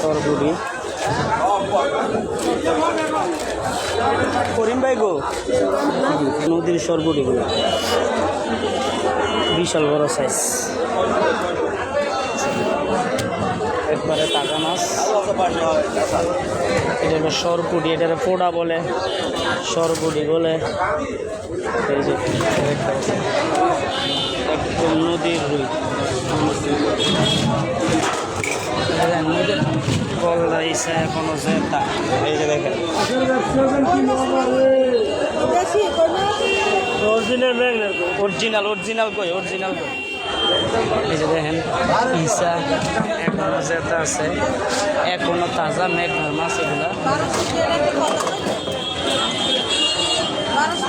সরবুড়ি করিম ভাই গো, নদীর সরবুড়িগুলো বিশাল বড় সাইজ, একবারে তাজা মাছ। এটা হলো সরপুটি, এটার পোড়া বলে, সরপুটি বলে। এই যে একদম নদীর রুই, গলদা ইসা এখনো জেতা। এই যে দেখেন অরিজিনাল অরিজিনাল কই, অরিজিনাল কই। এই যে দেখেন ইসা এখনো জেতা আছে, এখনো তাজা মেঘনার মাছ এগুলা।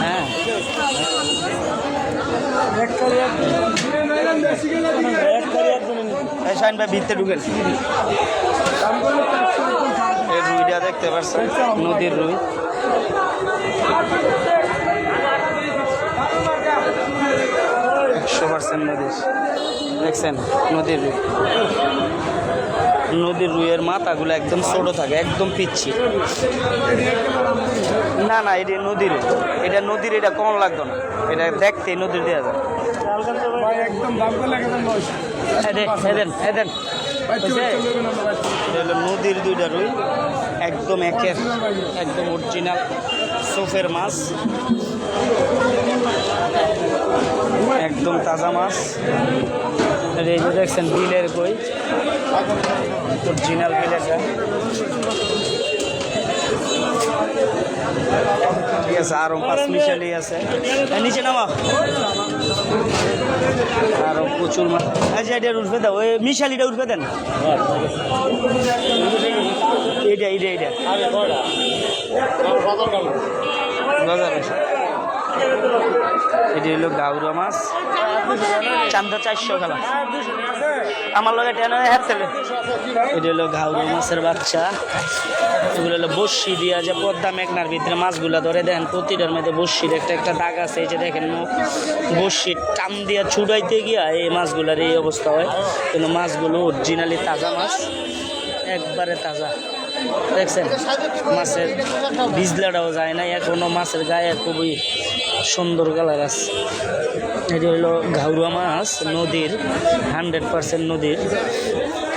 হ্যাঁ শাইন ভাই ভিতরে ঢুকেন। এই রুইটা দেখতে পাচ্ছেন, নদীর রুই। 100% নদীর, দেখছেন নদীর রুই। নদীর রুইয়ের মাথাগুলো একদম ছোট থাকে, একদম পিচ্ছি। না না, এটা নদীর, এটা নদীর, এটা কম লাগতো না, এটা দেখতে নদীর দেওয়া যায়। নদীর দুইটা রুই একদম একের, একদম অরিজিনাল সোফের মাছ, একদম তাজা মাছ। এই যে দেখছেন বিলের কই, অরিজিনাল বিলের। ঠিক আছে, আরো 5 মিশালি আছে, নিচে নামা। আরো প্রচুর মাছ। আচ্ছা এটা উঠবে দাও, ওই মিশালিটা উঠবে দেন। এইটা এইটা এইটা এটি হলো গাউরা মাছ, চান্দা 400 খেলা আমার লগে টেন হাত থেকে। এটি হলো গাউরা মাছের বাচ্চা। এগুলো হলো বড়শি দিয়া, যে পদ্মা মেঘনার ভিতরে মাছগুলো ধরে দেন, প্রতিটার মধ্যে বড়শির একটা একটা দাগ আছে। এই যে দেখেন বড়শির টান দিয়া ছুটাইতে গিয়া এই মাছগুলোর এই অবস্থা হয়। কিন্তু মাছগুলো অরিজিনালি তাজা মাছ, একবারে তাজা। দেখছেন মাছের বিজলাটাও যায় না এখনো, মাছের গায়ে খুবই সুন্দর কালার আছে। এটি হলো ঘাউরুয়া মাছ, নদীর 100% নদীর,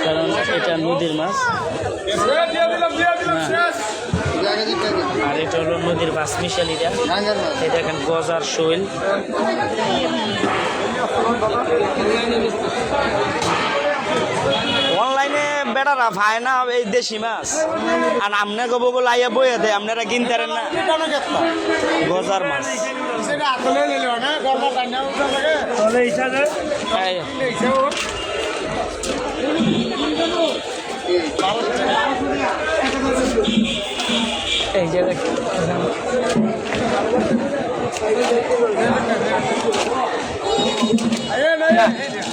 কারণ এটা নদীর মাছ। আর এটা হলো নদীর 5 মিশালিটা। এই দেখেন গজার শৈল। অনলাইনে বেটারা ভাই না এই দেশি মাছ, আর আপনি কব বলে আইয়া বইয়া দেয়, আপনারা কিনতে পারেন না। গজার মাছ এই যে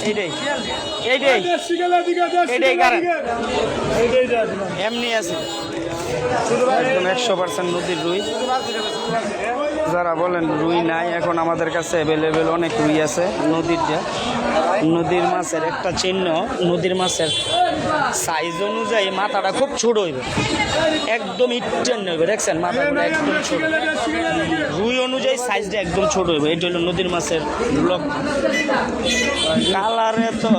এইটাই এইটাই এইটাই কারণ এমনি আছে, একদম 100% নদীর রুই। যারা বলেন রুই নাই, এখন আমাদের কাছে অ্যাভেলেবেল অনেক রুই আছে। নদীর মাছের একটা চিহ্ন, নদীর মাছের সাইজ অনুযায়ী মাথাটা খুব ছোট হইবে, একদম ইটেন হইবে। দেখছেন মাথাগুলো একদম ছোট, রুই অনুযায়ী সাইজটা একদম ছোট হইবে। এটা হলো নদীর মাছের ব্লক। কালারে তো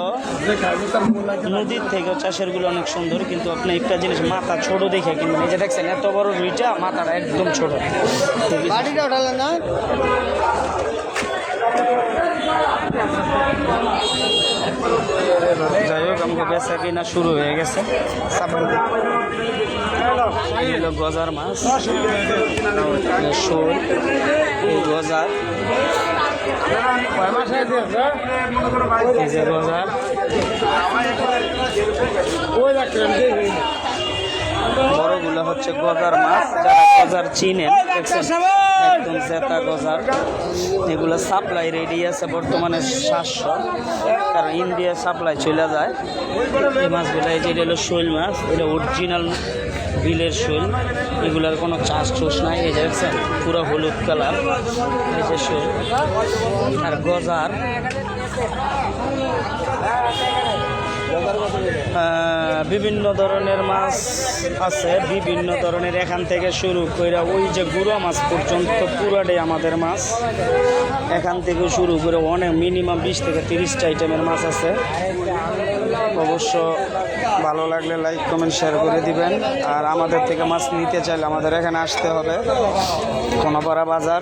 নদীর থেকে চাষেরগুলো অনেক সুন্দর, কিন্তু আপনি একটা জিনিস মাথা ছোট দেখে কিন্তু এই যে দেখছেন এত বড় রুইটা, মাথাটা একদম ছোট। না যাই হোক, আমাকে বেচা কিনা শুরু হয়ে গেছে। গজার মাছ, শোল, এই গজার, এই যে গজার, বড়গুলো হচ্ছে গজার মাছ। যারা গজার চিনেন দেখছেন একদম জেতা গজার। এগুলো সাপ্লাই রেডি আছে বর্তমানে 700, কারণ ইন্ডিয়া সাপ্লাই চলে যায় এই মাছগুলো। এই যে এটা হলো শৈল মাছ, এটা অরিজিনাল বিলের শৈল, এগুলার কোনো চাষ টোষ নাই। এই যে দেখছেন পুরো হলুদ কালার, এই যে শৈল। আর গজার বিভিন্ন ধরনের মাছ আছে, বিভিন্ন ধরনের, এখান থেকে শুরু করে ওই যে গুঁড়ো মাছ পর্যন্ত পুরাটাই আমাদের মাছ। এখান থেকে শুরু করে অনেক মিনিমাম 20 থেকে 30টা আইটেমের মাছ আছে। অবশ্য ভালো লাগলে লাইক কমেন্ট শেয়ার করে দিবেন। আর আমাদের থেকে মাছ নিতে চাইলে আমাদের এখানে আসতে হবে, কোনাপাড়া বাজার।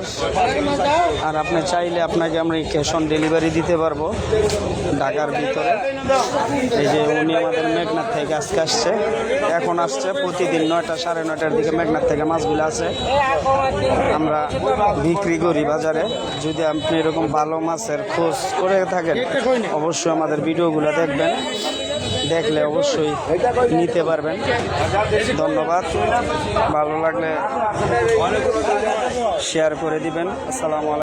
আর আপনি চাইলে আপনাকে আমরা ক্যাশ অন ডেলিভারি দিতে পারবো ঢাকার ভিতরে। এই যে উনি আমাদের মেঘনাথ থেকে আজকে আসছে, এখন আসছে। প্রতিদিন 9টা সাড়ে 9টার দিকে মেঘনাথ থেকে মাছগুলো আছে, আমরা বিক্রি করি বাজারে। যদি আপনি এরকম ভালো মাছের খোঁজ করে থাকেন অবশ্যই আমাদের ভিডিওগুলো দেখবেন, দেখলে অবশ্যই নিতে পারবেন। ধন্যবাদ। ভালো লাগলে শেয়ার করে দিবেন। আসসালামু আলাইকুম।